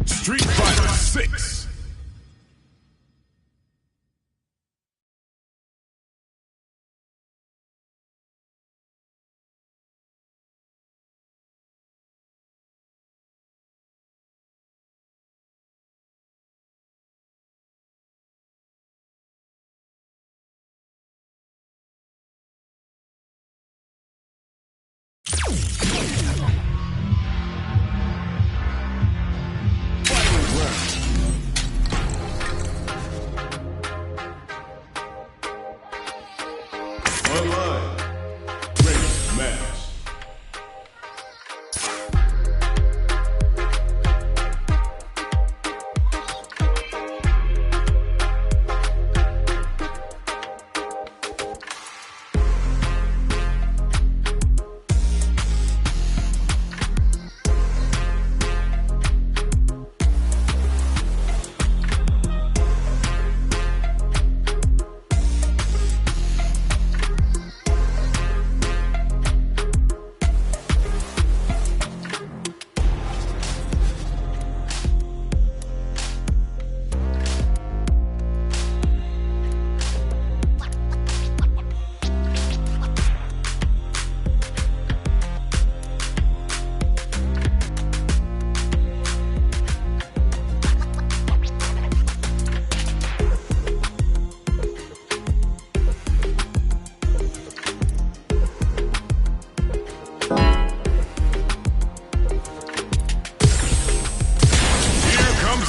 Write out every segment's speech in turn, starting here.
Street Fighter 6. Online. Race match.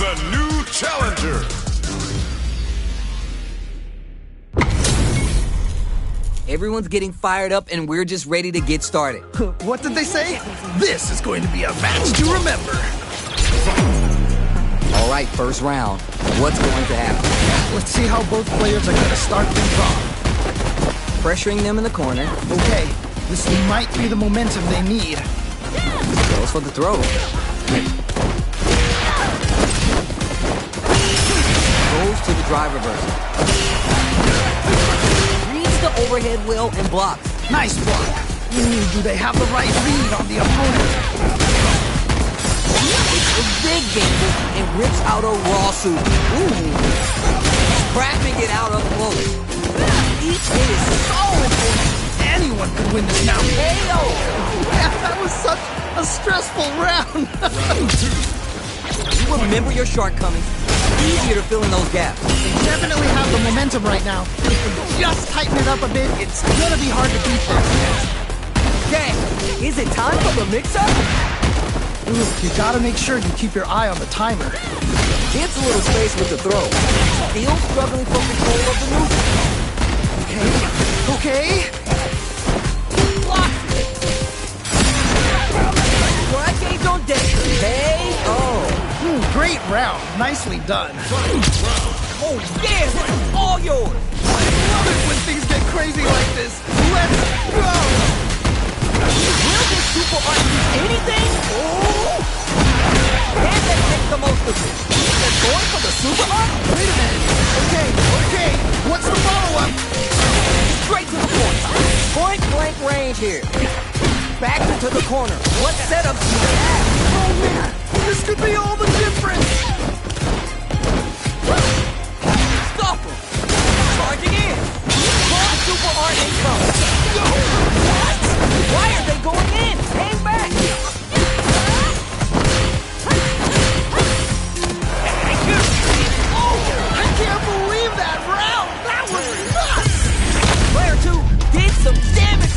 A new challenger. Everyone's getting fired up and we're just ready to get started. What did they say? This is going to be a match to remember. All right, first round. What's going to happen? Let's see how both players are going to start things off. Pressuring them in the corner. Okay, this might be the momentum they need. Goes for the throw. Goes to the drive reversal. Reads the overhead well and blocks. Nice block. Do they have the right read on the opponent? It's a big gamble and rips out a raw suit. Ooh. Crafting it out up close. Each hit is so important. Anyone could win this now. KO! That was such a stressful round. You remember your shortcomings. Easier to fill in those gaps. They definitely have the momentum right now. If we just tighten it up a bit, it's gonna be hard to beat them. Okay, is it time for the mix-up? You gotta make sure you keep your eye on the timer. Gets a little space with the throw. Still struggling for control of the neutral. Okay. Blocked it. Strike gauge on deck. KO. Great round. Nicely done. Oh, yeah! All yours! I love it when things get crazy like this. Let's go! Will this super art do anything? Oh! Can they make the most of it? They're going for the super art? Wait a minute. Okay. What's the follow-up? Straight to the point. Point blank range here. Back into the corner. What setup do they have? Oh, man. This could be all the difference! Stop him! Charging in! Long super art incoming! What? Why are they going in? Hang back! Oh, I can't believe that round! That was nuts! Player 2 did some damage!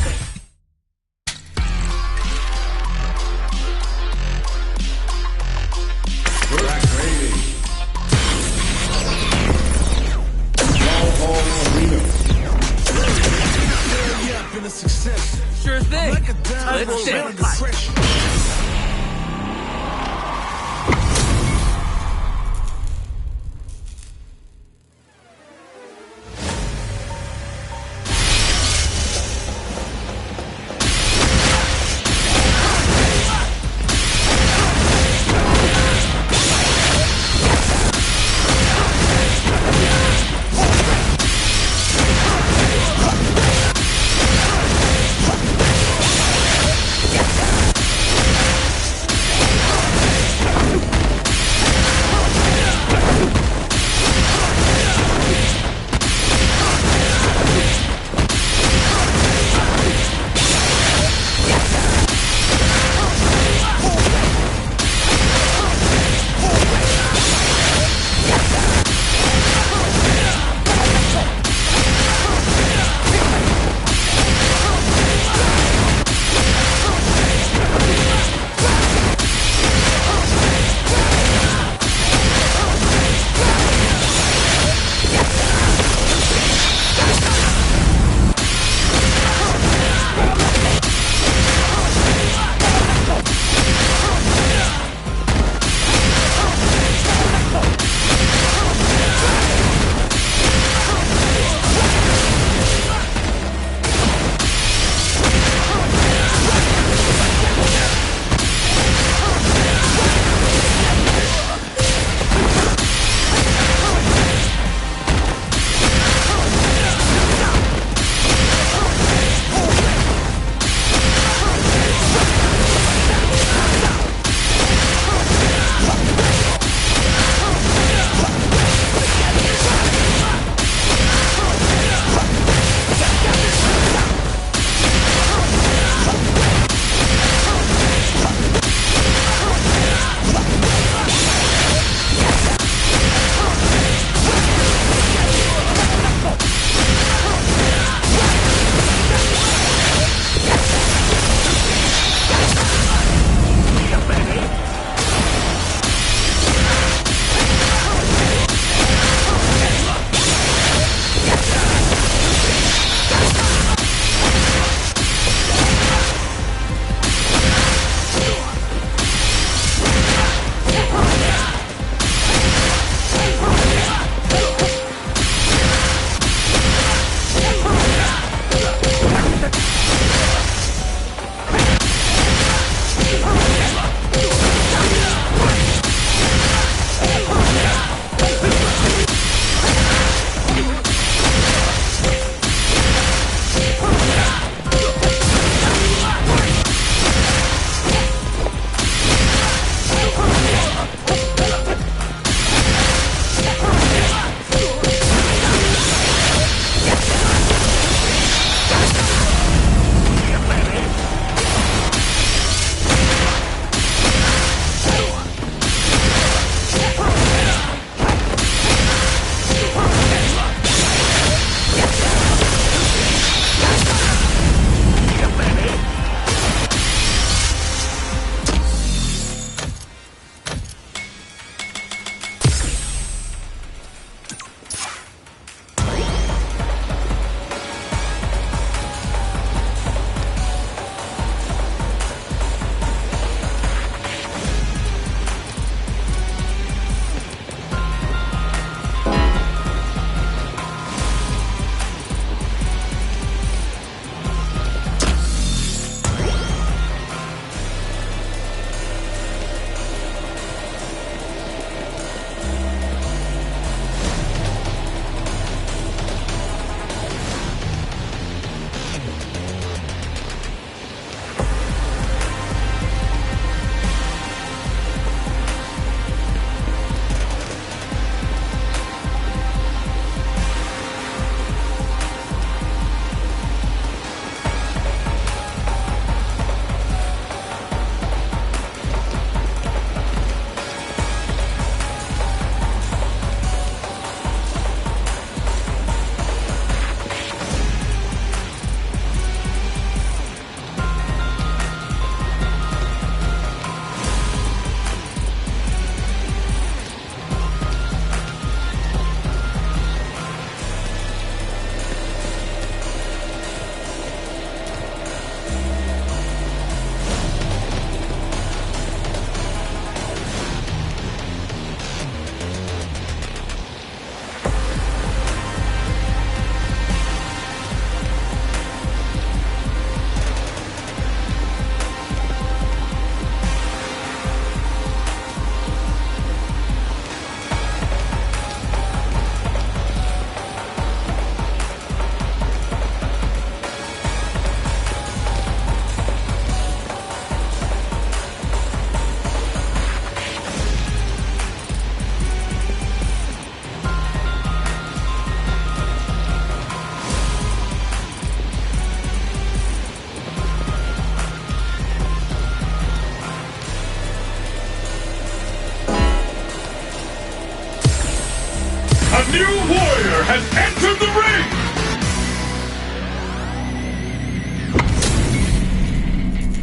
A new warrior has entered the ring!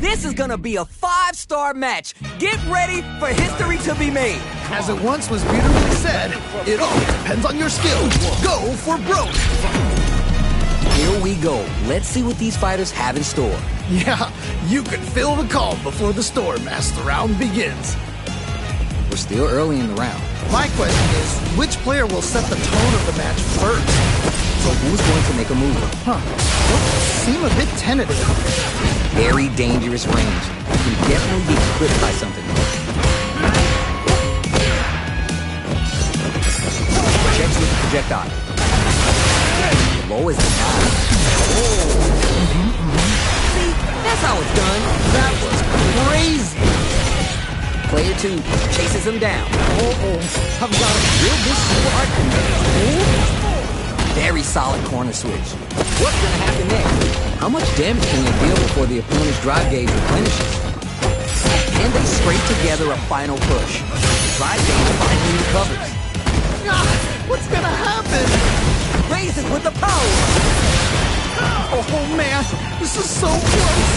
This is gonna be a 5-star match. Get ready for history to be made. As it once was beautifully said, it all depends on your skill. Go for broke. Here we go. Let's see what these fighters have in store. Yeah, you can feel the calm before the storm as the round begins. We're still early in the round. My question is, which player will set the tone of the match first? So who's going to make a move? Don't seem a bit tentative. Very dangerous range. You can definitely get clipped by something. Checks with the projectile. Low is denied. See, that's how it's done. That was crazy. Player 2 chases him down. I've got a Real good super art. Very solid corner switch. What's gonna happen next? How much damage can they deal before the opponent's drive gauge replenishes? Can they scrape together a final push? Drive gauge finally recovers. What's gonna happen? Raises with the power. Oh man, this is so close.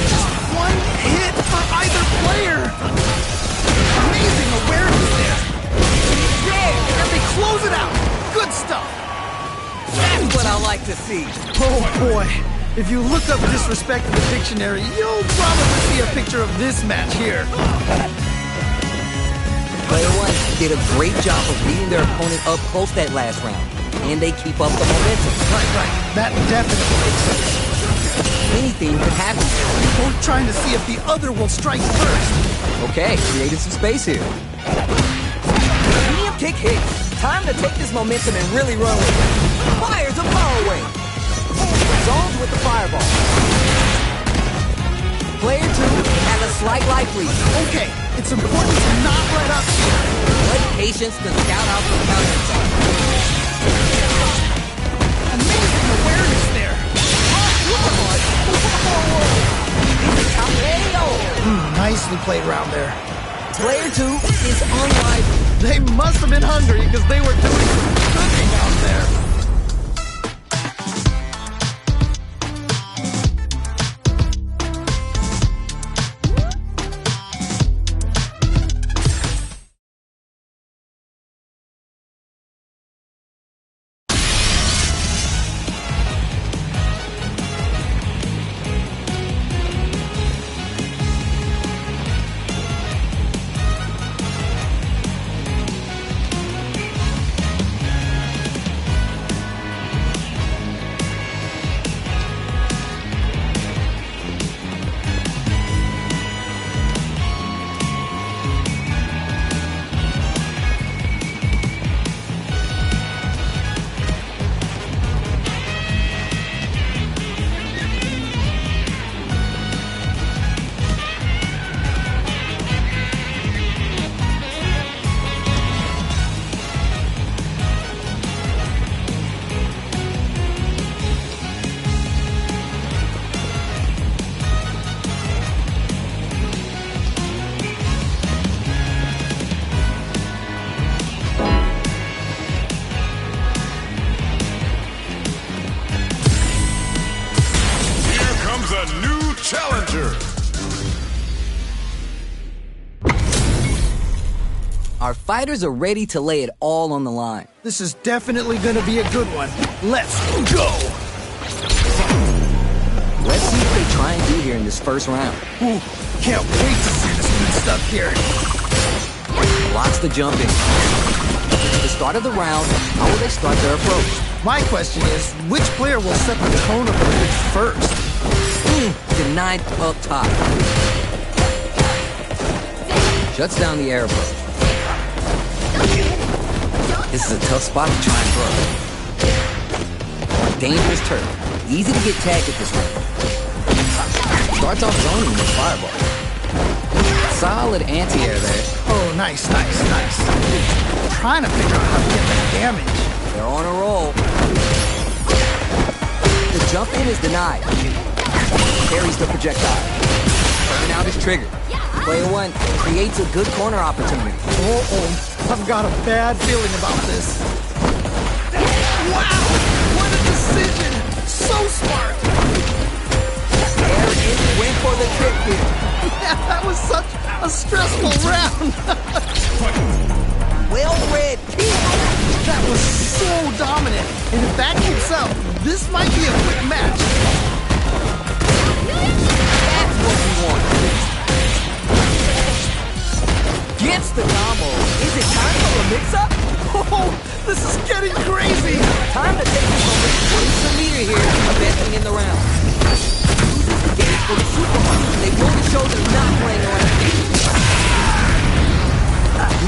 Just one hit for either player. Amazing awareness there. Yeah, and they close it out. Good stuff. That's what I like to see. Oh boy, if you look up disrespect in the dictionary, you'll probably see a picture of this match here. Player 1 did a great job of beating their opponent up close that last round. And they keep up the momentum. Right. That definitely makes sense. Anything could happen. We're trying to see if the other will strike first. Okay, created some space here. Medium kick hits. Time to take this momentum and really run with it. Fires a power wave. Zones with the fireball. Player 2 has a slight life lead. Okay, it's important to not let up here. Let patience to scout out the counter attack. Amazing awareness there. Nicely played round there. Player 2 is unrivaled. They must have been hungry because they were doing some cooking out there. Challenger! Our fighters are ready to lay it all on the line. This is definitely going to be a good one. Let's go! Let's see what they try and do here in this first round. Ooh, can't wait to see this good stuff here. Blocks the jumping. At the start of the round, how will they start their approach? My question is, which player will set the tone of the match first? Denied up top. Shuts down the air approach. This is a tough spot to try and throw. Dangerous turf. Easy to get tagged at this point. Starts off zoning with fireball. Solid anti-air there. Oh, nice. Trying to figure out how to get that damage. They're on a roll. The jump in is denied. Carries the projectile. Burnout is triggered. Player 1 creates a good corner opportunity. I've got a bad feeling about this. Wow! What a decision! So smart! There is went for the trick here. Yeah, that was such a stressful round. Well read, team. That was so dominant. And if that keeps up, this might be a quick match. That's what we want. Gets the combo. Is it time for a mix-up? Oh, this is getting crazy. Time to take this moment to waste the leader here, investing in the round. Uses the gauge for the supermarket. They want to show they're not playing around.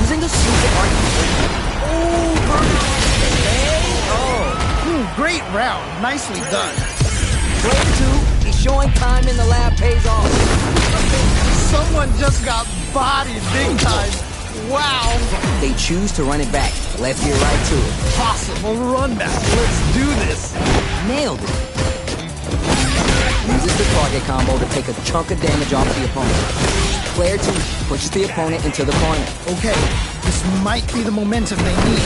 Using the super argument. Oh, burnout. Great round. Nicely done. Player 2 is showing time in the lab pays off. Someone just got bodied big time. Wow. They choose to run it back. Let's get right to it. Possible run back. Let's do this. Nailed it. Uses the target combo to take a chunk of damage off the opponent. Player 2 pushes the opponent into the corner. Okay, this might be the momentum they need.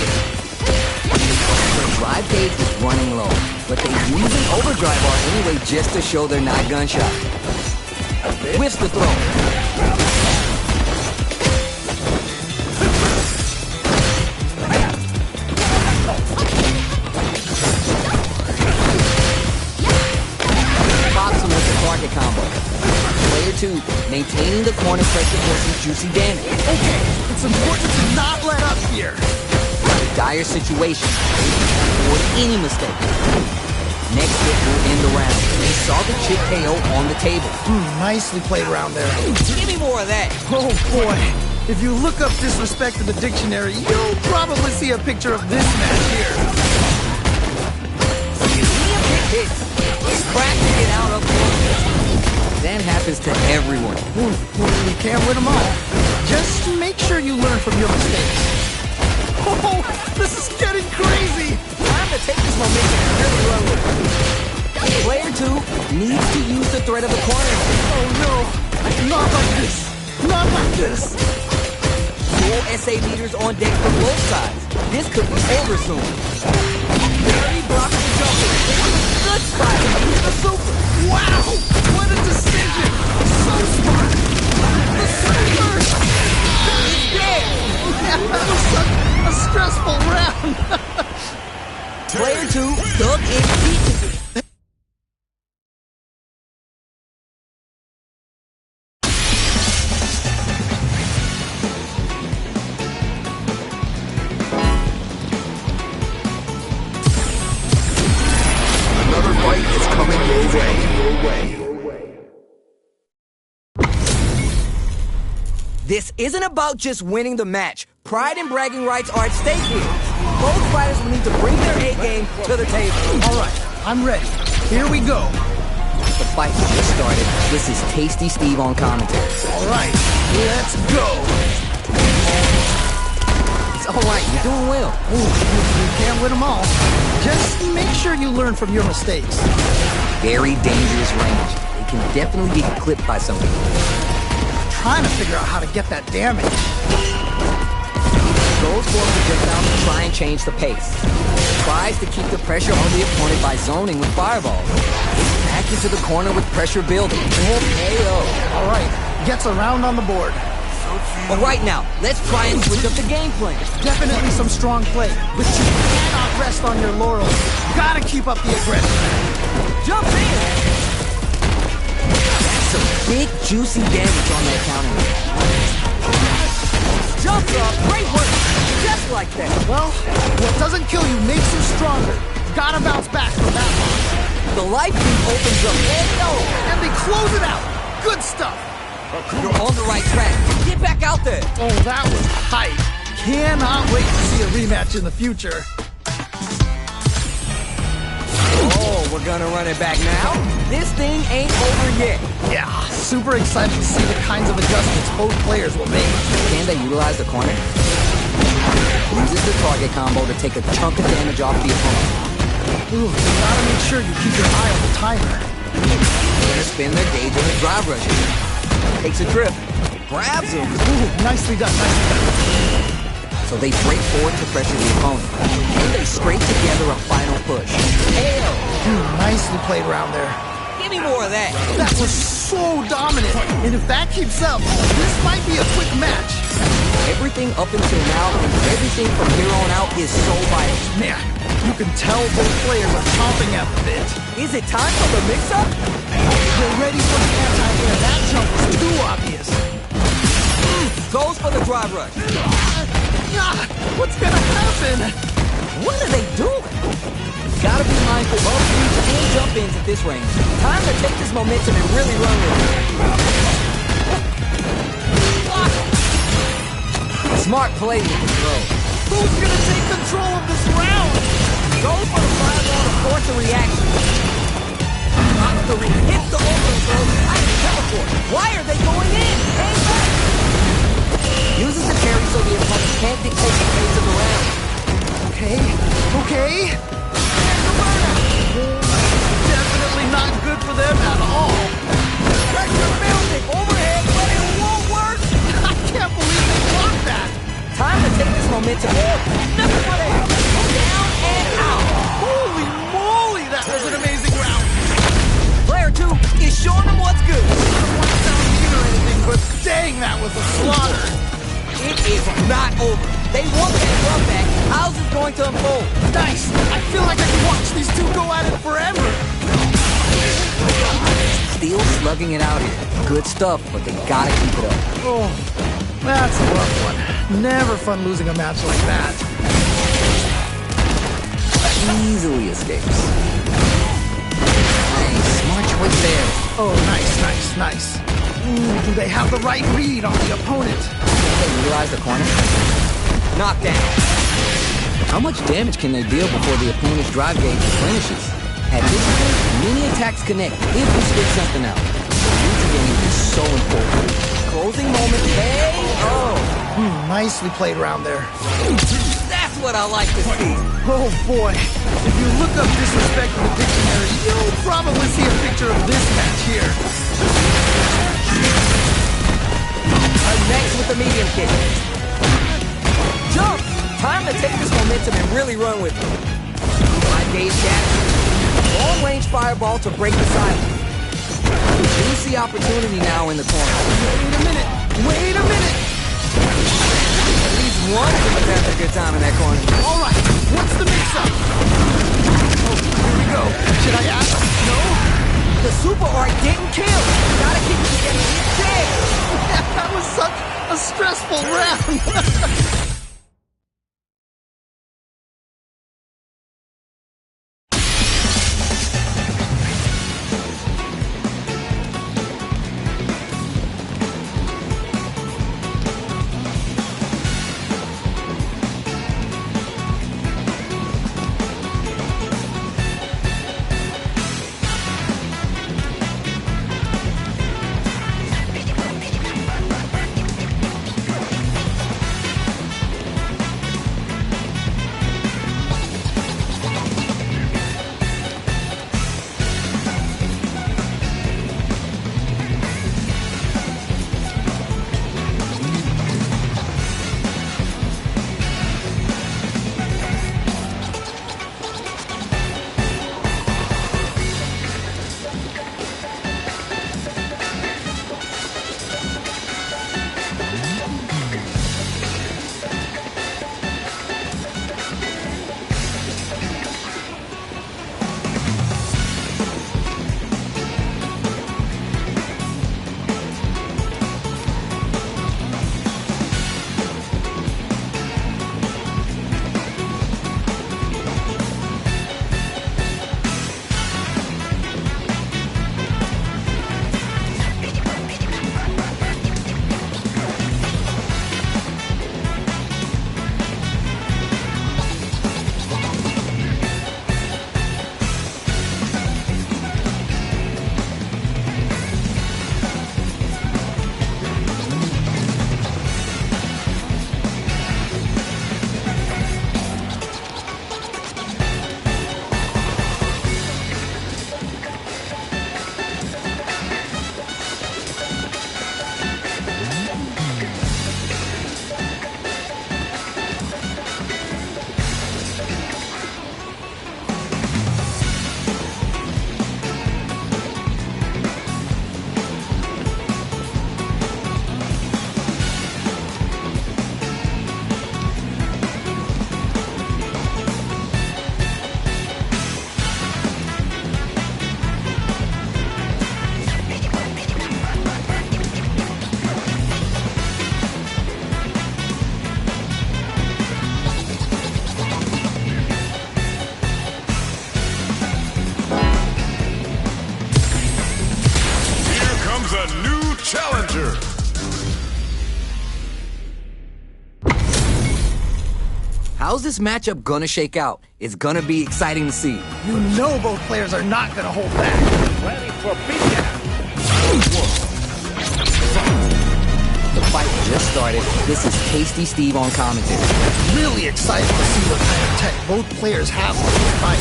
The drive gauge is running low, but they use an overdrive bar anyway just to show they're not gunshot. Whiffs the throw. Pops him with the target combo. Player 2 maintaining the corner pressure for some juicy damage. Okay, it's important to not let up here. Dire situation. Avoid any mistake. Next hit will end the round. They saw the chip KO on the table. Nicely played around there. Give me more of that. Oh boy, if you look up disrespect in the dictionary, you'll probably see a picture of this match here. Hits. He's practicing it out of the That happens to everyone. You can't win them all. Just make sure you learn from your mistakes. Oh, this is getting crazy! Time to take this momentum and really run with it. Player 2 needs to use the threat of the corner. Oh no! Not like this! Not like this! Dual SA leaders on deck for both sides. This could be over soon. Barry blocks the jumper. Good spot to use the super. Wow! What a decision! So smart! The super! It's dead! Yeah, that was such a stressful round! Player 2 dug in deep. Another fight is coming your way. This isn't about just winning the match. Pride and bragging rights are at stake here. Both fighters will need to bring their A-game to the table. All right, I'm ready. Here we go. The fight just started. This is Tasty Steve on commentary. All right, let's go. It's all right. You're doing well. You can't win them all. Just make sure you learn from your mistakes. Very dangerous range. They can definitely get clipped by something. Trying to figure out how to get that damage. Goes for a projectile to try and change the pace. Tries to keep the pressure on the opponent by zoning with fireballs. Gets back into the corner with pressure building. KO. All right, gets around on the board. All right now, let's try and switch up the game plan. Definitely some strong play, but you cannot rest on your laurels. Gotta keep up the aggression. Jump in! That's some big, juicy damage on that counter. Jump up, great work! Just like that. Well, what doesn't kill you makes you stronger. Gotta bounce back from that one. The life beam opens up. And they close it out. Good stuff. You're on the right track. Get back out there. Oh, that was hype. Cannot wait to see a rematch in the future. Oh, we're gonna run it back now? This thing ain't over yet. Yeah, super excited to see the kinds of adjustments both players will make. Can they utilize the corner? Uses the target combo to take a chunk of damage off the opponent. Ooh, gotta make sure you keep your eye on the timer. Gonna spin their gauge on the drive rusher. Takes a trip. Grabs him. Ooh, nicely done, nicely done. so they break forward to pressure the opponent. And they scrape together a final push. Hell! Nicely played around there. Give me more of that. That was so dominant. And if that keeps up, this might be a quick match. Everything up until now and everything from here on out is so vital. Man, you can tell both players are chomping at the bit. Is it time for the mix-up? They're ready for the anti-air. That jump was too obvious. Goes for the drive rush. What's gonna happen? What are they doing? Gotta be mindful of reach and jump ins at this range. Time to take this momentum and really run with it. Smart play with the throw. Who's gonna take control of this round? Goes for the fireball to force a reaction. Hits the overthrow. I teleport. Why are they going in? Hang back. Uses the carry so the opponent can't dictate the pace of the round. Okay. Definitely not good for them at all. Pressure building overhead, but it won't work. I can't believe they blocked that. Time to take this momentum. Never put it. Down and out. Holy moly, that was an amazing round. Player 2 is showing them what's good. I don't want to sound mean or anything, but dang, that was a slaughter. It is not over. They want that run back. How's it going to unfold? Nice. I feel like I could watch these two go at it forever. Still slugging it out here. Good stuff, but they gotta keep it up. Oh, that's a rough one. Never fun losing a match like that. Easily escapes. Nice. Smart choice there. Oh, nice. Do they have the right read on the opponent? They utilize the corner. Knockdown. How much damage can they deal before the opponent's drive gauge replenishes? At this point, many attacks connect if you spit something out. The game is so important. Closing moment. Nicely played around there. That's what I like to see. Oh boy, if you look up disrespect in the dictionary, you'll probably see a picture of this match here. Next with the medium kick. Jump! Time to take this momentum and really run with it. 5 gauge dash. Long range fireball to break the silence. Juicy opportunity now in the corner. Wait a minute! At least one of them is having a good time in that corner. All right, what's the mix-up? Oh, here we go. Should I ask? No? The super art didn't kill. Gotta keep it together. Dead. That was such a stressful round. How's this matchup gonna shake out? It's gonna be exciting to see. You know both players are not gonna hold back. Ready for beatdown. The fight just started. This is Tasty Steve on commentary. Really excited to see what kind of tech both players have for this fight.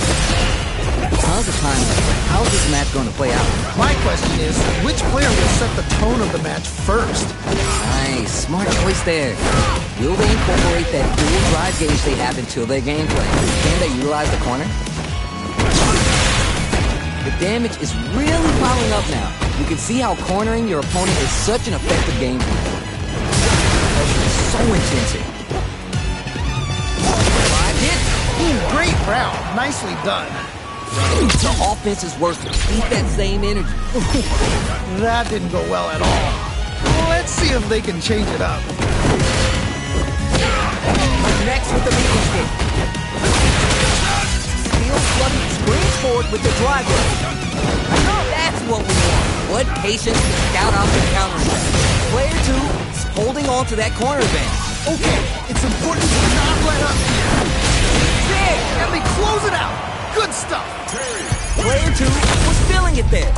Tons of time left. How's this match gonna play out? My question is, which player will set the tone of the match first? Nice, smart choice there. Will they incorporate that dual drive gauge they have into their gameplay? Can they utilize the corner? The damage is really piling up now. You can see how cornering your opponent is such an effective game plan. Pressure is so intense here. 5 hits. Great round. Nicely done. The offense is working. Keep that same energy. That didn't go well at all. Let's see if they can change it up. Next with the medium kick. Steel Sluggy springs forward with the drive grab. That's what we want. What patience to scout out the counter attack. Player 2 is holding on to that corner advantage. Okay, it's important to not let up here. Big! And they close it out. Good stuff. Player 2 was feeling it there.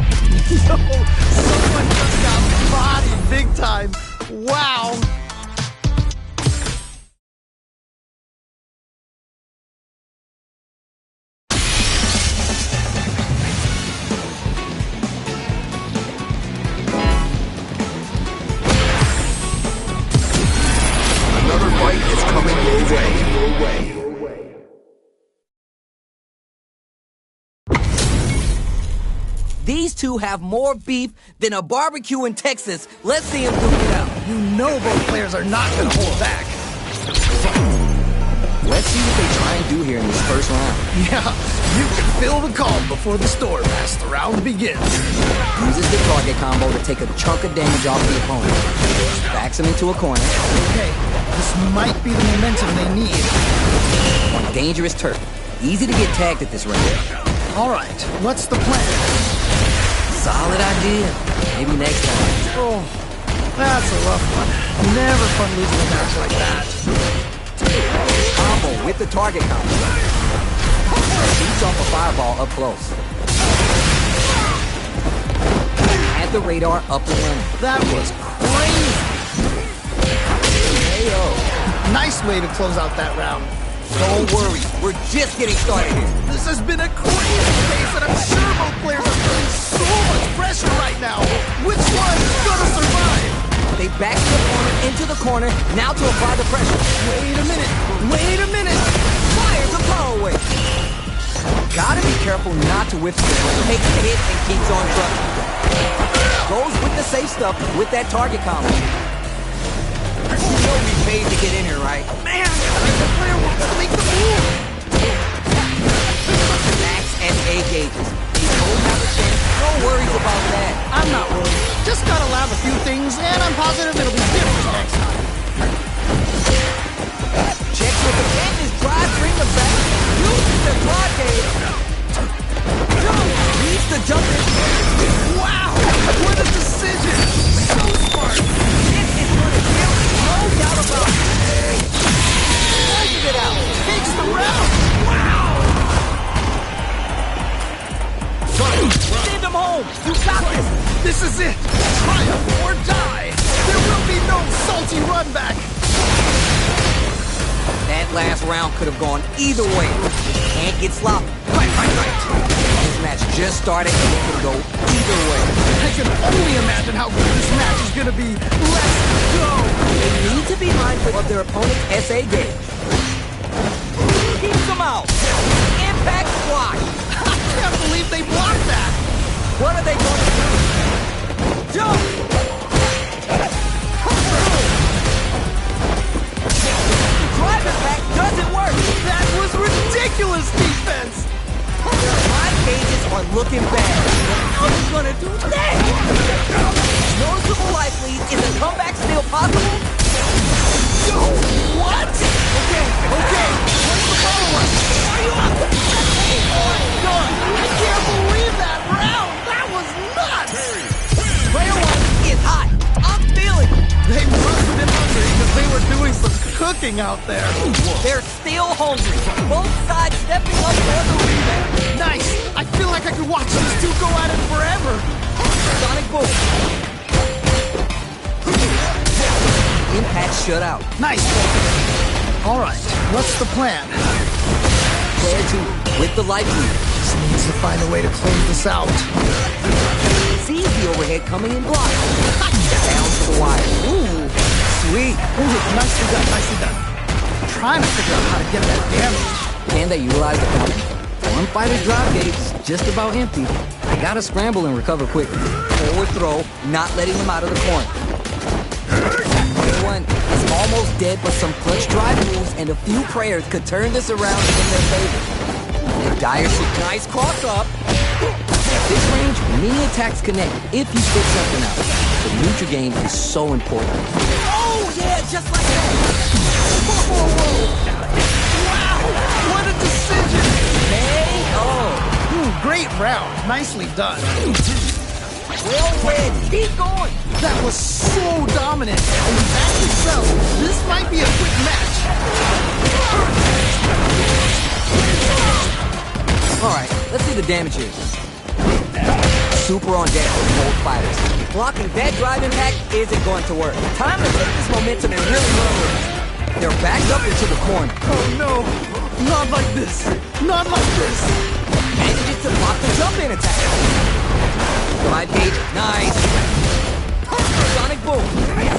Yo, someone just got bodied big time. Wow. Another fight is coming your way. These two have more beef than a barbecue in Texas. Let's see them duke it out. You know both players are not going to hold back. Let's see what they try and do here in this first round. Yeah, you can feel the calm before the storm as the round begins. Uses the target combo to take a chunk of damage off the opponent. Backs him into a corner. Okay, this might be the momentum they need. On dangerous turf. Easy to get tagged at this range. All right, what's the plan? Solid idea. Maybe next time. Oh, that's a rough one. Never fun losing a match like that. Combo with the target combo. Beats off a fireball up close. Had the radar up and running. That was crazy. Ayo. Nice way to close out that round. Don't worry, we're just getting started here. This has been a crazy pace, and I'm sure both players are feeling so much pressure right now. Which one's gonna survive? They back the opponent into the corner, now to apply the pressure. Wait a minute. Wait a minute. Fires a power wave. Gotta be careful not to whiff stick. Takes the hit and keeps on trucking. Goes with the safe stuff with that target combo. You know we paid to get in here, right? Man, the player wants to make the move. Max and A gauges. He won't have a chance. No worries about that. I'm not worried. Just gotta lab a few things, and I'm positive it'll be different next time. Checks with the pin, his drive, bring them back. Uses the drive gauge. Leads the jump in. Wow, what a decision. So smart. This is gonna kill. No doubt about it. Takes it out. Takes the round. Wow. Send him home. You got this. This is it. Triumph or die. There will be no salty run back. That last round could have gone either way. Can't get sloppy. Right. This match just started and it could go either way. I can only imagine how good this match is gonna be. Let's go. They need to be mindful of their opponent's SA gauge. Keeps them out. Impact squash. I can't believe they blocked that. What are they going to do? Jump! Drive it back doesn't work. That was ridiculous defense. My gauges are looking bad. What else is going to do next? Noticeable life lead. Is a comeback still possible? Yo, what? Okay. What's the follow-up? Are you up? Oh my God! I can't believe that round. That was nuts. Player 1 is hot. I'm feeling it. They must have been hungry because they were doing some cooking out there. They're still hungry. Both sides stepping up for the rebound. Nice. I feel like I could watch these two go at it forever. Sonic boom. Impact shut out. Nice. All right, what's the plan? Player 2 with the life lead. Just needs to find a way to close this out. Sees the overhead coming in block. Down to the wire. Ooh, sweet. Ooh, nicely done, nicely done. I'm trying to figure out how to get that damage. Can they utilize the corner? One fighter's drive gauge is just about empty. They gotta scramble and recover quickly. Forward throw, not letting them out of the corner. Player 1 is almost dead, but some clutch drive moves and a few prayers could turn this around in their favor. And Dire should nice cross up. At this range, many attacks connect if you spit something out. The neutral game is so important. Oh yeah, just like that. Wow, what a decision. KO. Great round, nicely done. Well read, keep going. That was so dominant. And back yourself, this might be a quick match. Alright, let's see the damage here. Super on deck for both fighters. Blocking that drive impact isn't going to work. Time to take this momentum and really run with it. They're backed up into the corner. Oh no, not like this. Not like this. Manages to block the jump-in attack. Drive gauge, nice. Sonic boom.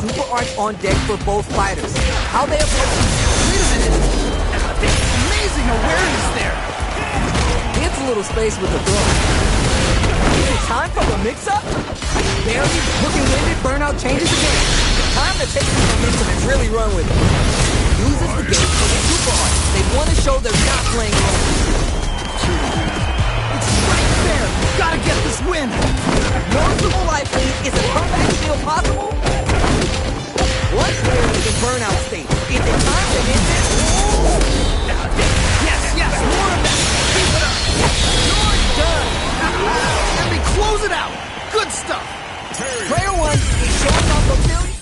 Super arch on deck for both fighters. How they approach. Wait a minute. Amazing awareness there. Gets a little space with the throw. Is it time for the mix-up? Barely looking winded, burnout changes again. Time to take this momentum and really run with it. Uses the gauge for the super arch. They want to show they're not playing alone. It's right there. Gotta get this win. Noticeable life lead. Is a comeback still possible? One player is in burnout state. Is it time to end this? Yes, more of that. Keep it up. You're done. Let me close it out. Good stuff. Player 1 is showing off ability.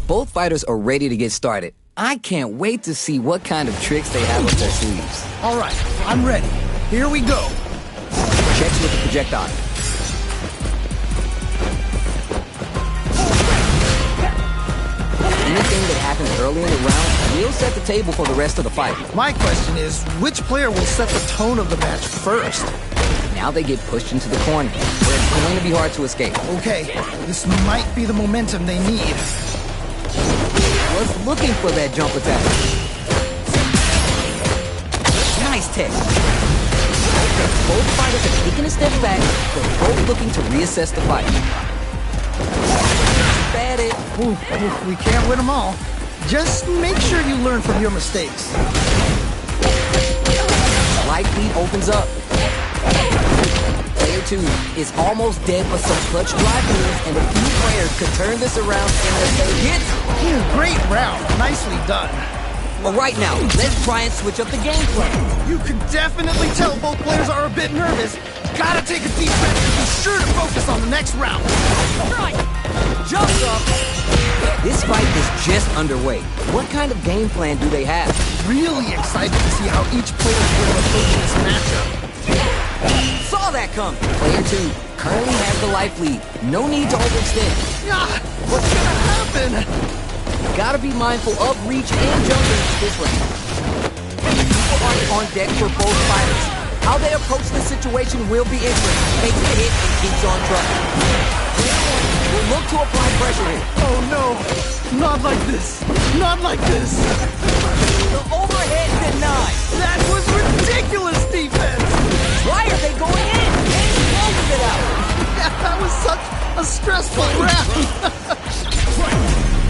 Both fighters are ready to get started. I can't wait to see what kind of tricks they have up their sleeves. All right, I'm ready. Here we go. Checks with the projectile. Anything that happens early in the round will set the table for the rest of the fight. My question is, which player will set the tone of the match first? Now they get pushed into the corner, where it's going to be hard to escape. Okay, this might be the momentum they need. Was looking for that jump attack. Nice tech. Both fighters have taken a step back, but both looking to reassess the fight. Bad it. Ooh, we can't win them all. Just make sure you learn from your mistakes. Light lead opens up. Player 2 is almost dead, but some clutch drive moves and a few players could turn this around in their favor. Hits! Great round. Nicely done. Well, right now, let's try and switch up the game plan. You can definitely tell both players are a bit nervous. Gotta take a deep breath and be sure to focus on the next round. Right! Jumps up! This fight is just underway. What kind of game plan do they have? Really excited to see how each player will approach this matchup. Saw that coming. Player 2 currently has the life lead. No need to overextend. Ah, what's gonna happen? Gotta be mindful of reach and jumping at this range. on deck for both fighters. How they approach the situation will be interesting. Takes the hit and keeps on trucking. We'll look to apply pressure here. Oh no! Not like this! Not like this! The overhead denied. That was ridiculous defense! Why are they going in? They closed it out. That was such a stressful round!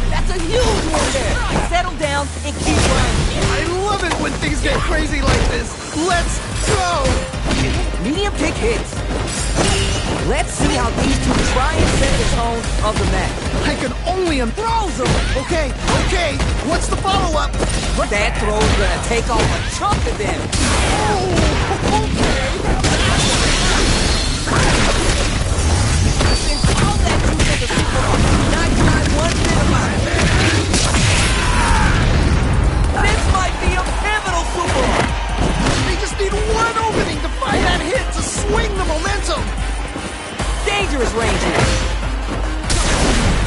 That's a huge one there. Settle down and keep running. I love it when things get crazy like this! Let's go! Medium kick hits. Let's see how these two try and set the tone of the match. I can only Throws them. Okay, what's the follow-up? That throw's gonna take off a chunk of them. Oh, okay. Since all that juice in the super not try one bit about it. This might be a pivotal super. They just need one opening to find that hit to swing the momentum. Dangerous range here.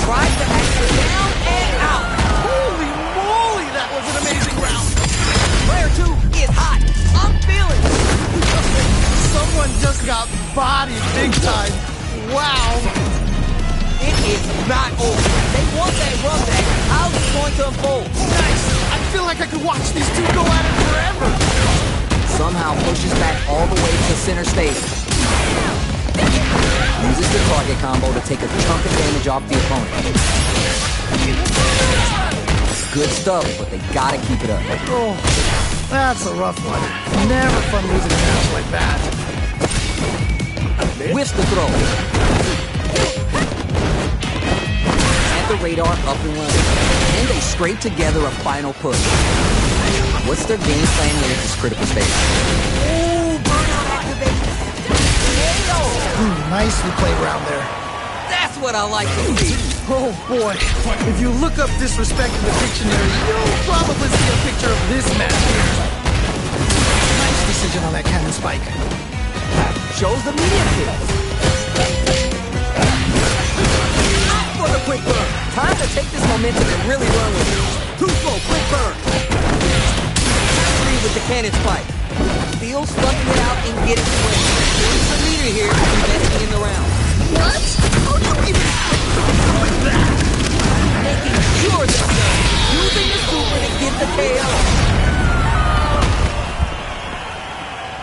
Tries to act down and out. Holy moly, that was an amazing round. Player 2 is hot. I'm feeling it. Someone just got bodied big time. Wow. It is not over. They want that run back. How's it going to unfold? Nice. I feel like I could watch these two go at it forever. Somehow pushes back all the way to center stage. Uses the target combo to take a chunk of damage off the opponent. Good stuff, but they gotta keep it up. Oh, that's a rough one. Never fun losing a match like that. Whiffs the throw. At the radar, up and running. And they scrape together a final push. What's their game plan here at this critical stage? Ooh, burnout activation. Nicely played round there. That's what I like to see. Oh boy, if you look up disrespect in the dictionary, you'll probably see a picture of this match here. Nice decision on that cannon spike. Shows the medium kick. Out for the quick burn. Time to take this momentum and really run with it. Too slow, quick burn. Three with the cannon spike. Still slugging it out and getting away. There's the leader here investing in the round. What? How do you even with that? Making sure they're done. Using the super to get the KO.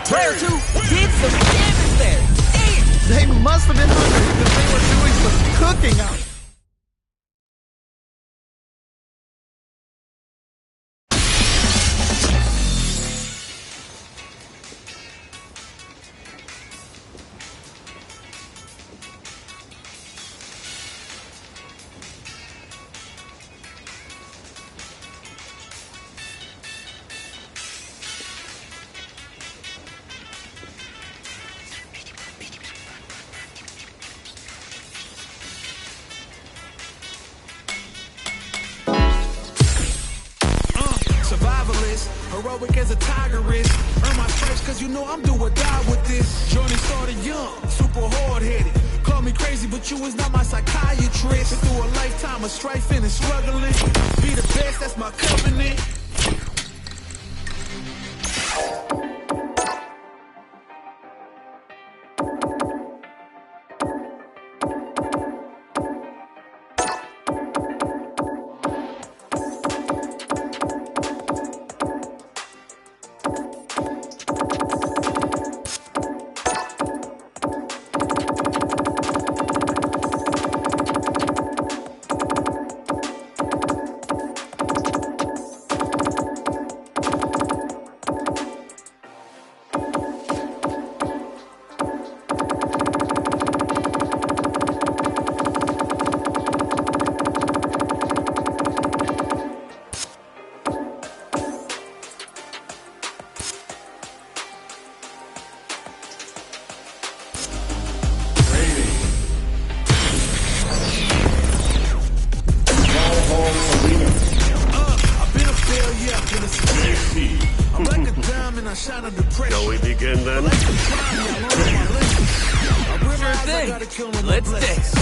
Player 2 did some damage there. Damn! They must have been hungry because they were doing some cooking up. Heroic as a tiger is. Earn my stripes cause you know I'm do or die with this. Journey started young, super hard-headed. Call me crazy, but you is not my psychiatrist. Been through a lifetime of strifing and struggling. Be the best, that's my covenant. Shall we begin then? Sure thing. Let's dance.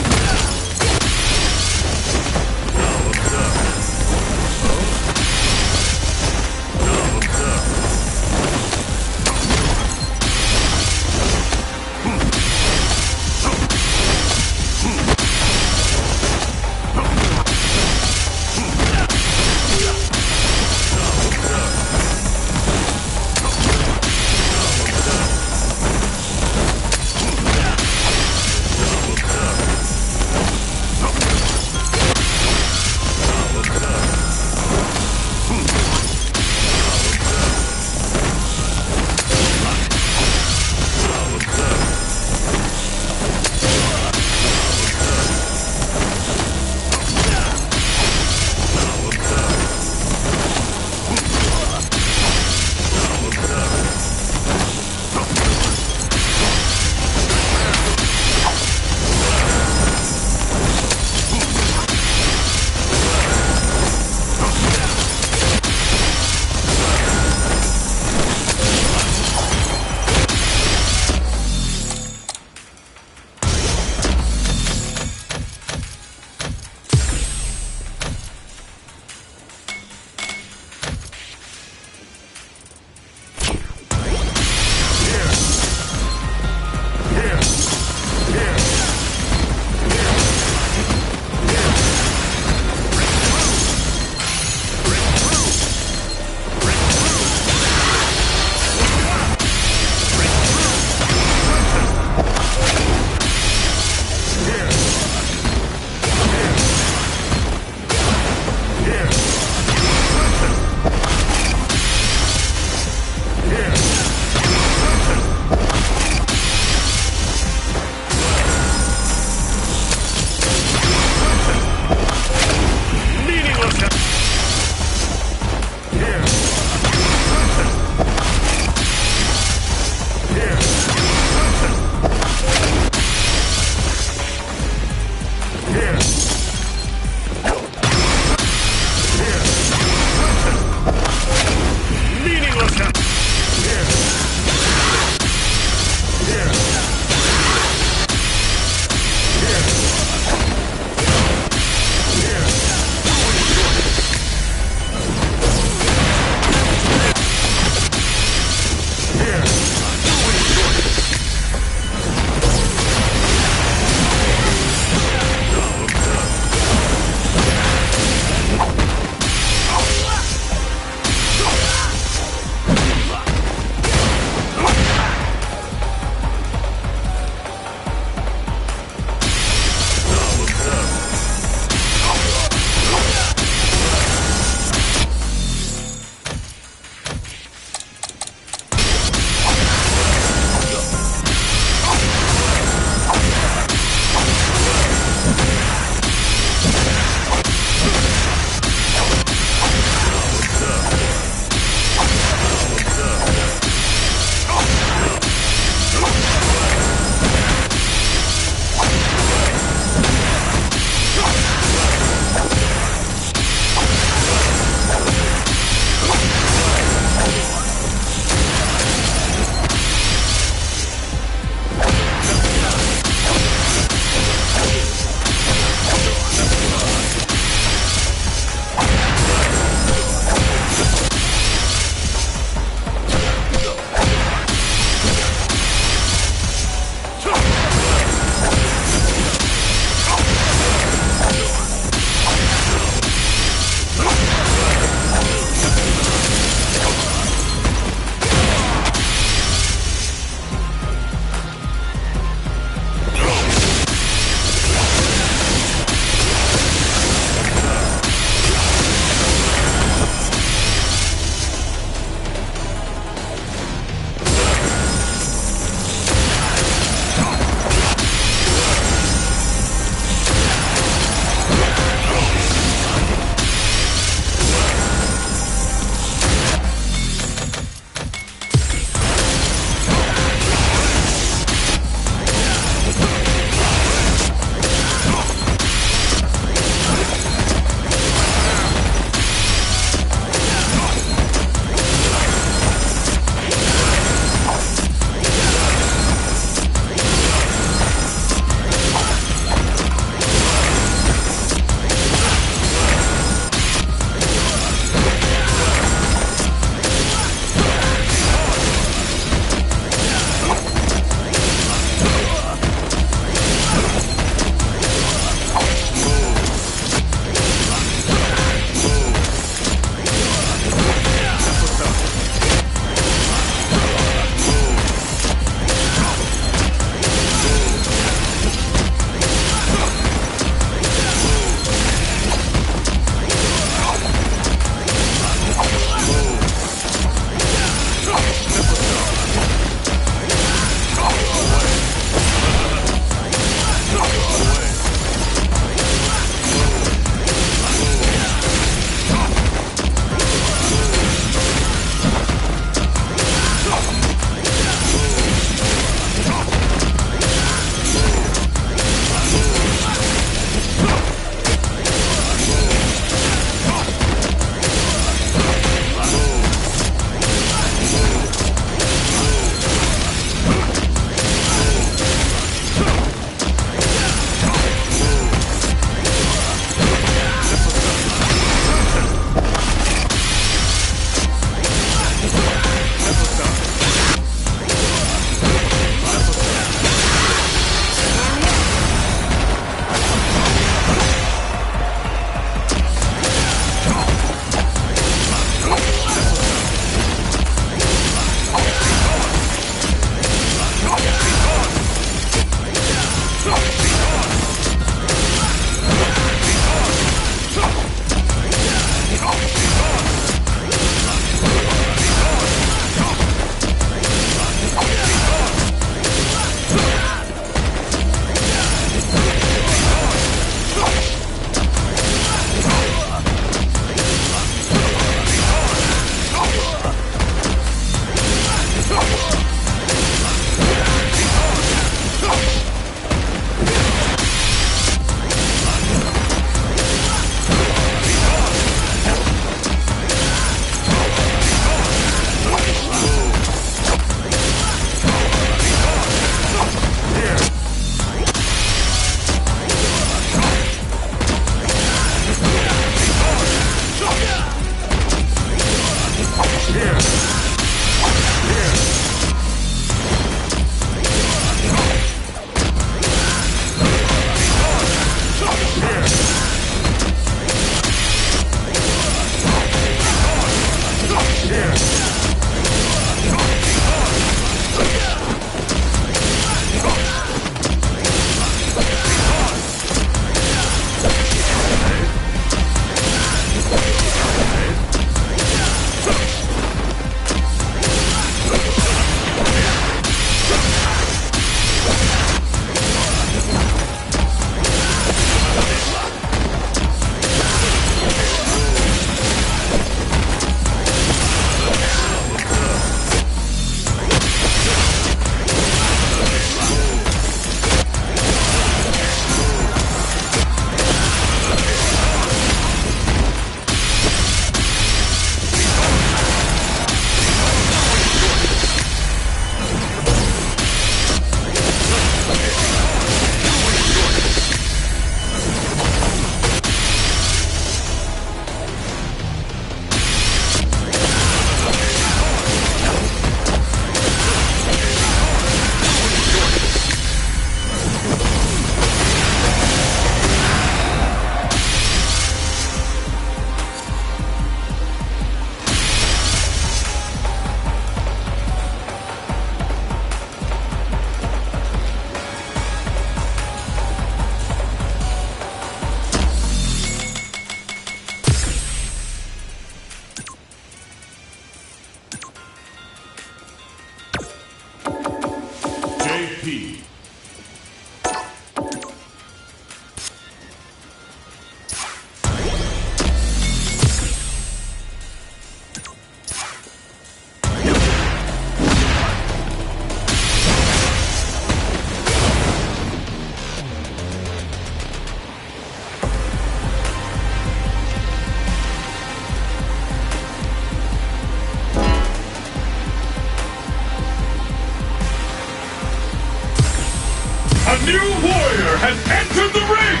player has entered the ring!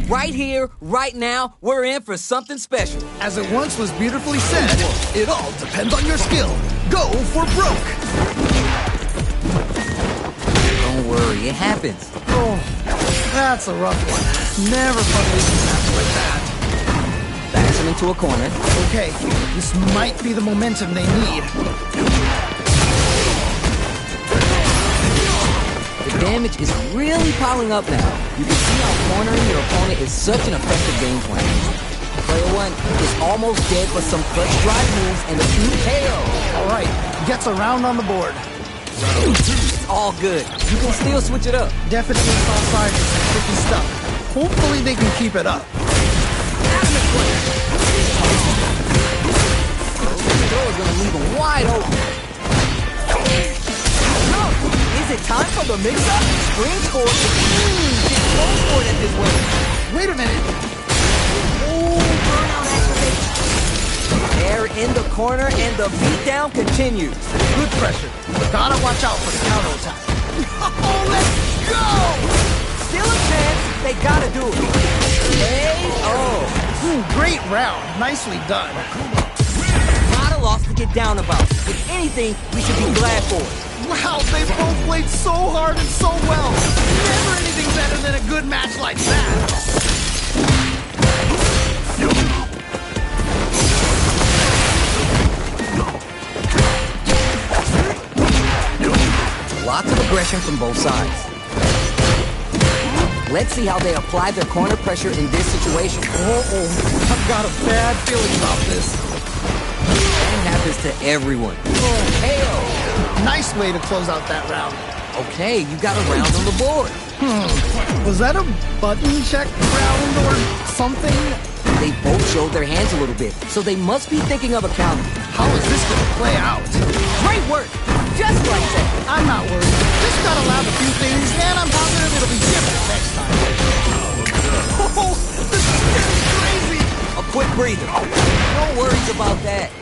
Right here, right now, we're in for something special. As it once was beautifully said, it all depends on your skill. Go for broke. Don't worry, it happens. Oh, that's a rough one. Never fun leaving snaps like that. Backs him into a corner. Okay, this might be the momentum they need. The damage is really piling up now. You can see how cornering your opponent is such an effective game plan. Player 1 is almost dead for some clutch drive moves and a few KO. All right, gets a round on the board. It's all good. You can still switch it up. Definitely saw signs of some tricky stuff. Hopefully they can keep it up. Throw is gonna leave him wide open. No! Is it time for the mix-up? Screen score. Get close for it at this way. Wait a minute. Oh, burnout activation. They're in the corner and the beatdown continues. Good pressure. Gotta watch out for the counterattack. Oh, let's go! Still a chance. They gotta do it. Hey-oh. Great round. Nicely done. Not a loss to get down about. If anything, we should be glad for it. Wow, they both played so hard and so well. Never anything better than a good match like that. Lots of aggression from both sides. Let's see how they apply their corner pressure in this situation. Uh-oh. I've got a bad feeling about this. That happens to everyone. KO. Nice way to close out that round. Okay, you got a round on the board. Was that a button check round or something? They both showed their hands a little bit, so they must be thinking of a counter. How is this going to play out? Great work! Just like that. I'm not worried. Just gotta lab a few things, and I'm positive it'll be different next time. Oh, this is getting crazy! A quick breather. No worries about that.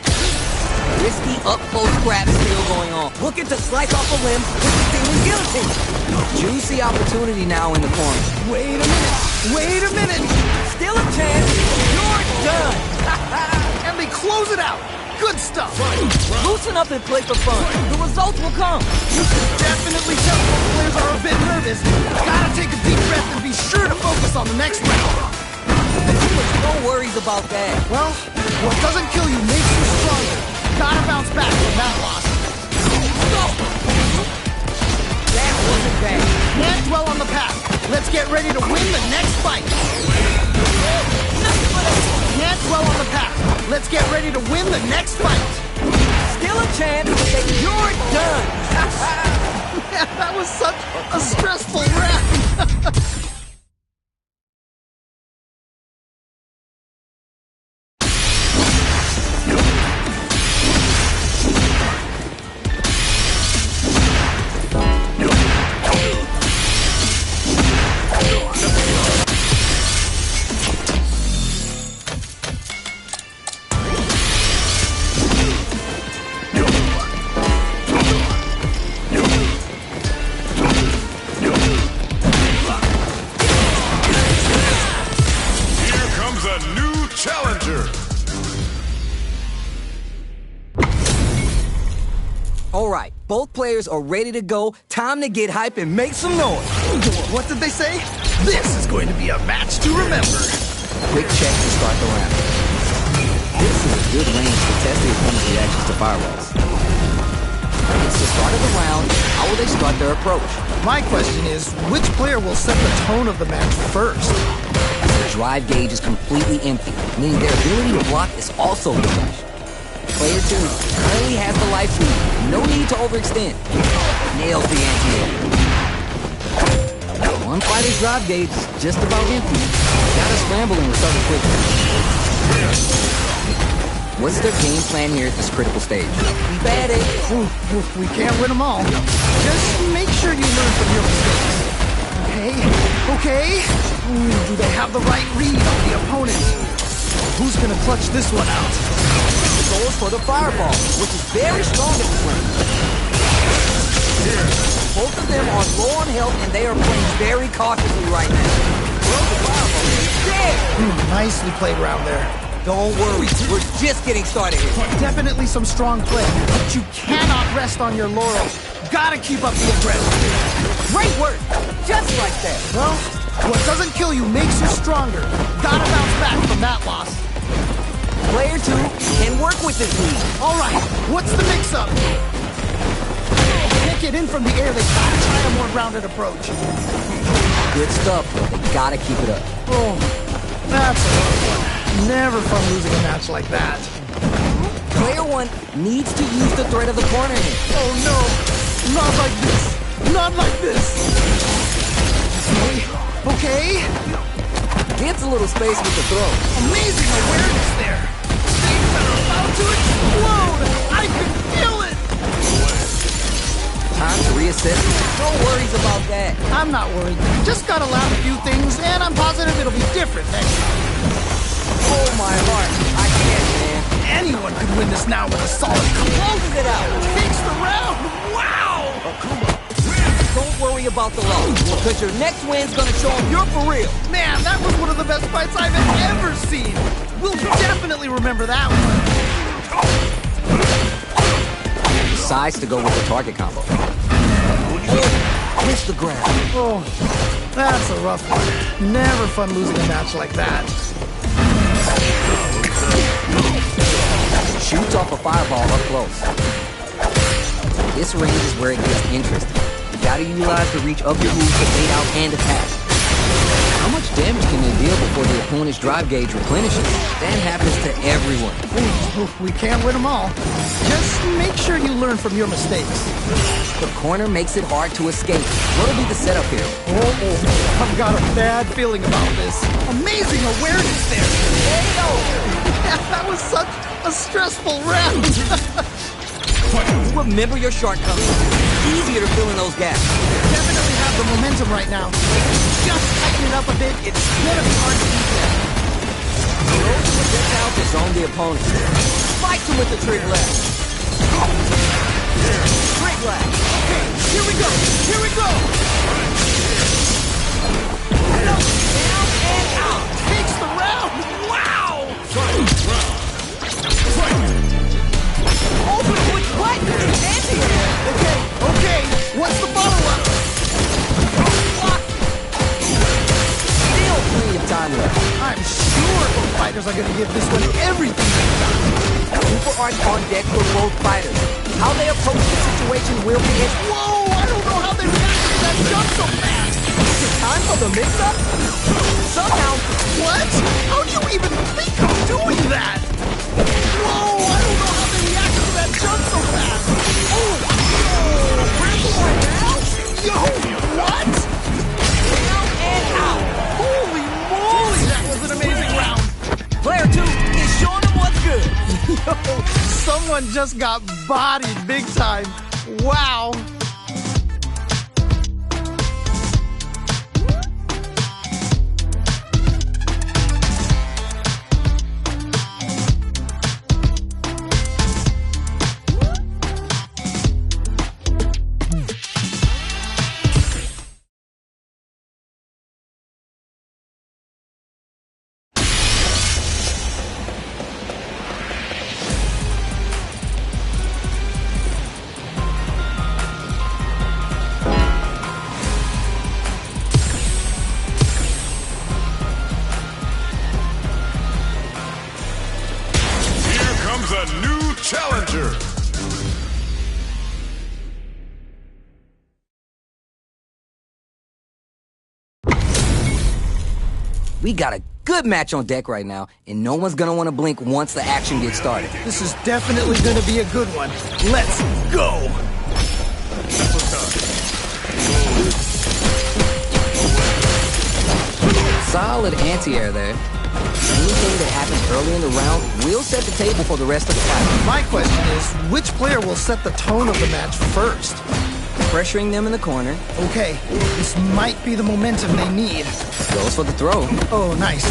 Risky up-close grab still going on. Looking to slice off a limb with the steaming guillotine. Juicy opportunity now in the corner. Wait a minute! Wait a minute! Still a chance. You're done. And they close it out. Good stuff. Loosen up and play for fun. The results will come. You can definitely tell both players are a bit nervous. Gotta take a deep breath and be sure to focus on the next round. No worries about that. Well, what doesn't kill you makes you stronger. Gotta bounce back from that loss. That wasn't bad. Can't dwell on the past. Let's get ready to win the next fight. Can't dwell on the past. Let's get ready to win the next fight. Still a chance that you're done. Man, that was such a stressful round. Alright, both players are ready to go. Time to get hype and make some noise. What did they say? This is going to be a match to remember. Quick check to start the round. This is a good range to test the opponent's reactions to fireballs. It's the start of the round. How will they start their approach? My question is, which player will set the tone of the match first? The drive gauge is completely empty, meaning their ability to block is also diminished. Player 2 currently has the life lead. No need to overextend. Nails the anti-air. One fighter's drive gauge is just about empty. Gotta scramble and recover quickly. What's their game plan here at this critical stage? Keep at it. We can't win them all. Just make sure you learn from your mistakes. Okay. Do they have the right read on the opponent? Who's gonna clutch this one out? Goes for the fireball, which is very strong at this lane. Both of them are low on health, and they are playing very cautiously right now. Nicely played around there. Don't worry, we're just getting started here. Definitely some strong play, but you cannot rest on your laurels. Gotta keep up the aggression. Great work, just like that. Well, what doesn't kill you makes you stronger. Gotta bounce back from that loss. Player 2 can work with this lead. All right, what's the mix-up? Can't get in from the air. They gotta try a more grounded approach. Good stuff, but they gotta keep it up. Oh, that's a rough one. Never fun losing a match like that. Player 1 needs to use the threat of the corner here. Oh no, not like this. Not like this. Okay. Gets a little space with the throw. Amazing awareness there. Things are about to explode. I can feel it. Time to reassess. No worries about that. I'm not worried. Just gotta learn a few things, and I'm positive it'll be different next time. Oh my heart. I can't, man. Anyone could win this now with a solid Closes it out. takes the round. Wow. Don't worry about the loss, because your next win's gonna show them you're for real. Man, that was one of the best fights I've ever seen. We'll definitely remember that one. Decides to go with the target combo. Missed the grab. Oh, that's a rough one. Never fun losing a match like that. Shoots off a fireball up close. This range is where it gets interesting. You gotta utilize the reach of your moves to fade out and attack. How much damage can they deal before the opponent's drive gauge replenishes? That happens to everyone. We can't win them all. Just make sure you learn from your mistakes. The corner makes it hard to escape. What'll be the setup here? Oh, I've got a bad feeling about this. Amazing awareness there. That was such a stressful round. Remember your shortcomings. It's easier to fill in those gaps. Definitely have the momentum right now. Just tighten it up a bit. It's gonna be hard to beat that. Throw the projectile to zone the opponent. Fight him with the trick left. Trick left. Okay, here we go. Here we go. Down and out. Takes the round. Wow. Open with what? Okay. What's the follow-up? Still plenty of time left. I'm sure both fighters are gonna give this one everything they've got. Super art on deck for both fighters. How they approach the situation will be it. Whoa, I don't know how they reacted to that jump so fast. Is it time for the mix-up? Somehow. What? How do you even think of doing that? Whoa, I don't know how they reacted to that jump so fast. Oh, where's the one now? Yo, what? Down and out. Holy moly, that was an amazing round. Player 2 is showing them what's good. Yo, someone just got bodied big time. Wow. A new challenger. We got a good match on deck right now, and no one's gonna want to blink once the action gets started. This is definitely gonna be a good one. Let's go! Solid anti-air there. Anything that happens early in the round will set the table for the rest of the fight. My question is, which player will set the tone of the match first? Pressuring them in the corner. Okay, this might be the momentum they need. Goes for the throw. Oh, nice.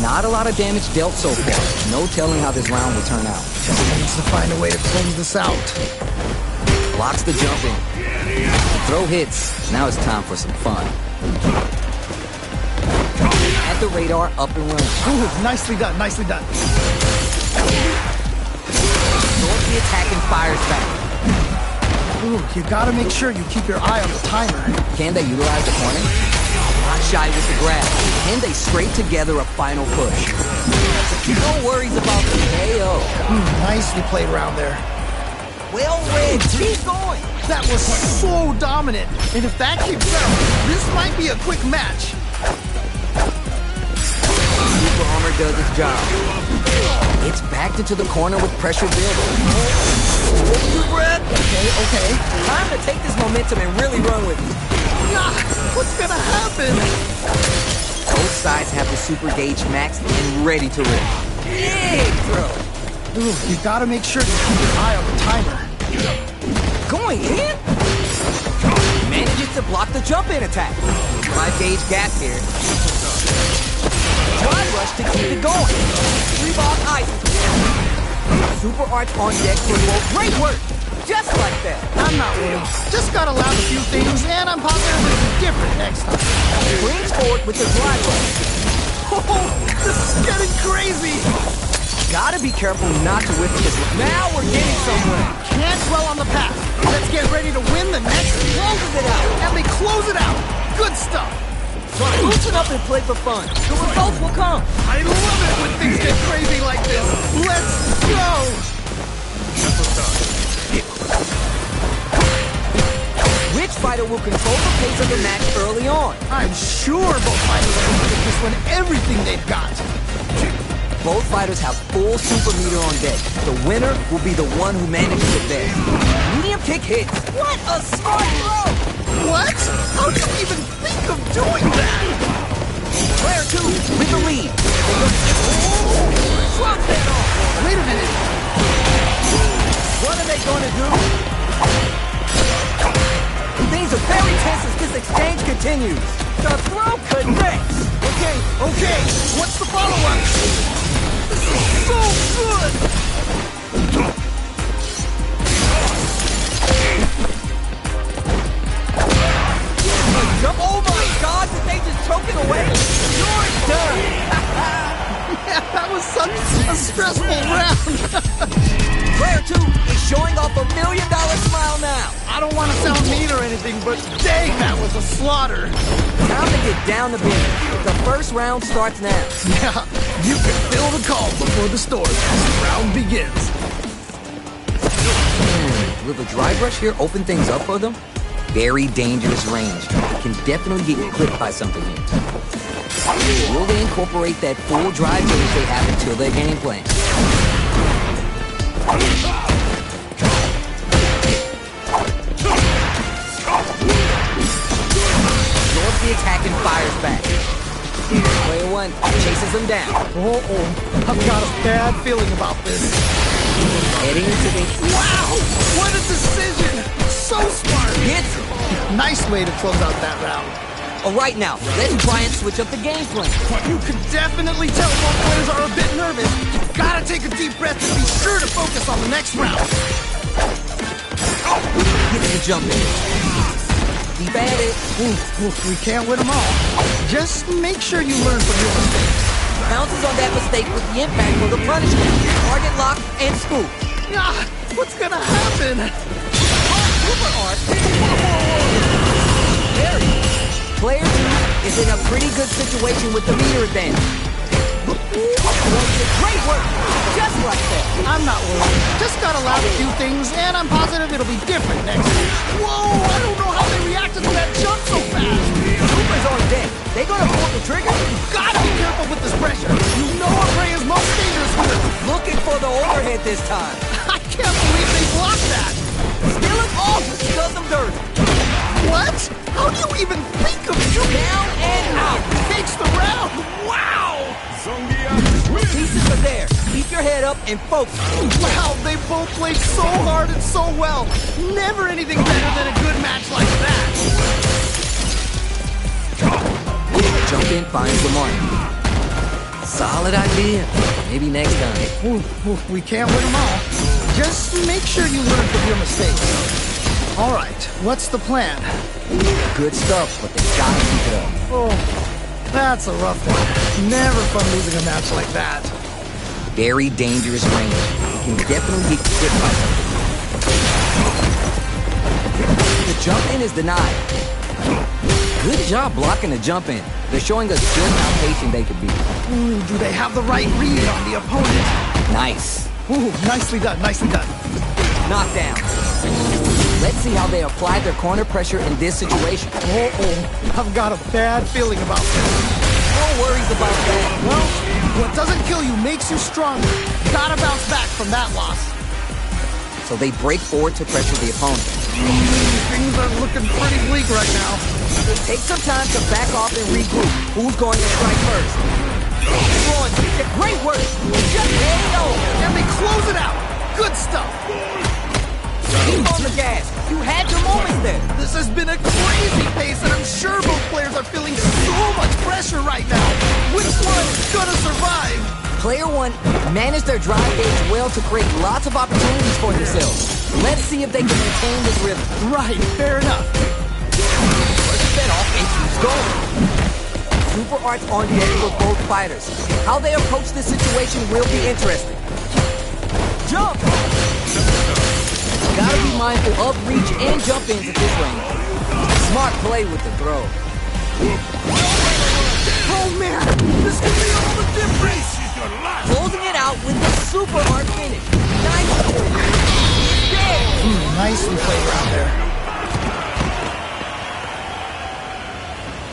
Not a lot of damage dealt so far. No telling how this round will turn out. Just needs to find a way to close this out. Blocks the jump in. Throw hits. Now it's time for some fun. At the radar, up and running. Ooh, nicely done, nicely done. North the attack and fires back. Ooh, you gotta make sure you keep your eye on the timer. Can they utilize the corner? Not shy with the grab. Can they scrape together a final push? No worries about the KO. Nicely played around there. Well read. Keep going. That was so dominant. And if that keeps up, this might be a quick match. Super Armor does its job. It's backed into the corner with pressure building. Hold your breath. Okay. Time to take this momentum and really run with it. Ah, what's gonna happen? Both sides have the super gauge maxed and ready to rip. Big throw. Ooh, you gotta make sure you keep your eye on the timer. Going in? Manages to block the jump-in attack. 5 gauge gap here. Drive rush to keep it going. 3-ball ice. Super arts on deck for more. Great work. Just like that. I'm not worried. Just gotta lab a few things, and I'm positive it'll be different next time. Brings forward with the drive rush. Oh, this is getting crazy. Gotta be careful not to whip this. Now we're getting somewhere. Can't dwell on the past. Let's get ready to win the next. Closes it out. And they close it out. Good stuff. So loosen up and play for fun. The results will come. I love it when things get crazy like this. Let's go. Which fighter will control the pace of the match early on? I'm sure both fighters are going to take this one everything they've got. Both fighters have full super meter on deck. The winner will be the one who manages it best. Medium kick hits. What a smart throw! What? How do you even think of doing that? Player 2 with the lead. Shrugs that off. Wait a minute. What are they going to do? Things are very tense as this exchange continues. The throw connects. Okay. What's the follow-up? This is so good. Oh my God, did they just choke it away? You're done. Yeah, that was such a stressful round. Player 2 is showing off $1 million smile now. I don't want to sound mean or anything, but dang, that was a slaughter. Time to get down to business. The first round starts now. Yeah, you can feel the calm before the storm as the round begins. Will the drive rush here open things up for them? Very dangerous range. Can definitely get clipped by something here. Will they incorporate that full drive gauge they have until their game plan? Absorbs the attack and fires back. Player 1 chases them down. I've got a bad feeling about this. Heading into the... Wow! What a decision! So smart! Hits him. Nice way to close out that round. All right, now, let's try and switch up the game plan. You can definitely tell both players are a bit nervous. Gotta take a deep breath and be sure to focus on the next round. Gets the jump in. Keep at it. We can't win them all. Just make sure you learn from your mistakes. Bounces on that mistake with the impact for the punishment. Target lock and scoop. Ah, what's gonna happen? Super art. There he is. Player 2 is in a pretty good situation with the meter advantage. Great work. Just like that. I'm not worried. Just gotta lab a few things, and I'm positive it'll be different next time. Whoa, I don't know how they reacted to that jump so fast. Super's on deck. They gonna pull the trigger? Gotta be careful with this pressure. You know our prey is most dangerous here. Looking for the overhead this time. I can't believe they blocked that. Steal it off. Does them dirty. What? How do you even think of shooting? Down and out. Takes the round. Wow. Pieces are there. Keep your head up and focus. Wow, they both played so hard and so well. Never anything better than a good match like that. Jump in, finds the mark. Solid idea. Maybe next time. We can't win them all. Just make sure you learn from your mistakes. All right, what's the plan? Good stuff, but they gotta keep it up. Oh, that's a rough one. Never fun losing a match like that. Very dangerous range. You can definitely get hit by something. The jump in is denied. Good job blocking the jump in. They're showing us just how patient they can be. Ooh, do they have the right read on the opponent? Nice. Ooh, nicely done, nicely done. Knockdown. Let's see how they apply their corner pressure in this situation. I've got a bad feeling about this. No worries about that. Well, what doesn't kill you makes you stronger. Gotta bounce back from that loss. So they break forward to pressure the opponent. Things are looking pretty bleak right now. Take some time to back off and regroup. Who's going to strike first? Great work! Just KO! And they close it out! Good stuff! Keep on the gas! You had your moments there! This has been a crazy pace, and I'm sure both players are feeling so much pressure right now. Which one's gonna survive? Player one managed their drive gauge well to create lots of opportunities for themselves. Let's see if they can maintain this rhythm. Right, fair enough. First set off and keeps going. Super Arts on deck for both fighters. How they approach this situation will be interesting. Jump! Gotta be mindful of reach and jump ins at this range. Smart play with the throw. Oh man, this could be all the difference! Closing it out with the Super Art finish. Nice. Yeah. Nicely played around there.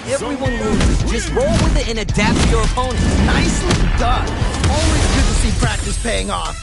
Everyone loses. Just roll with it and adapt to your opponent. Nicely done. Always good to see practice paying off.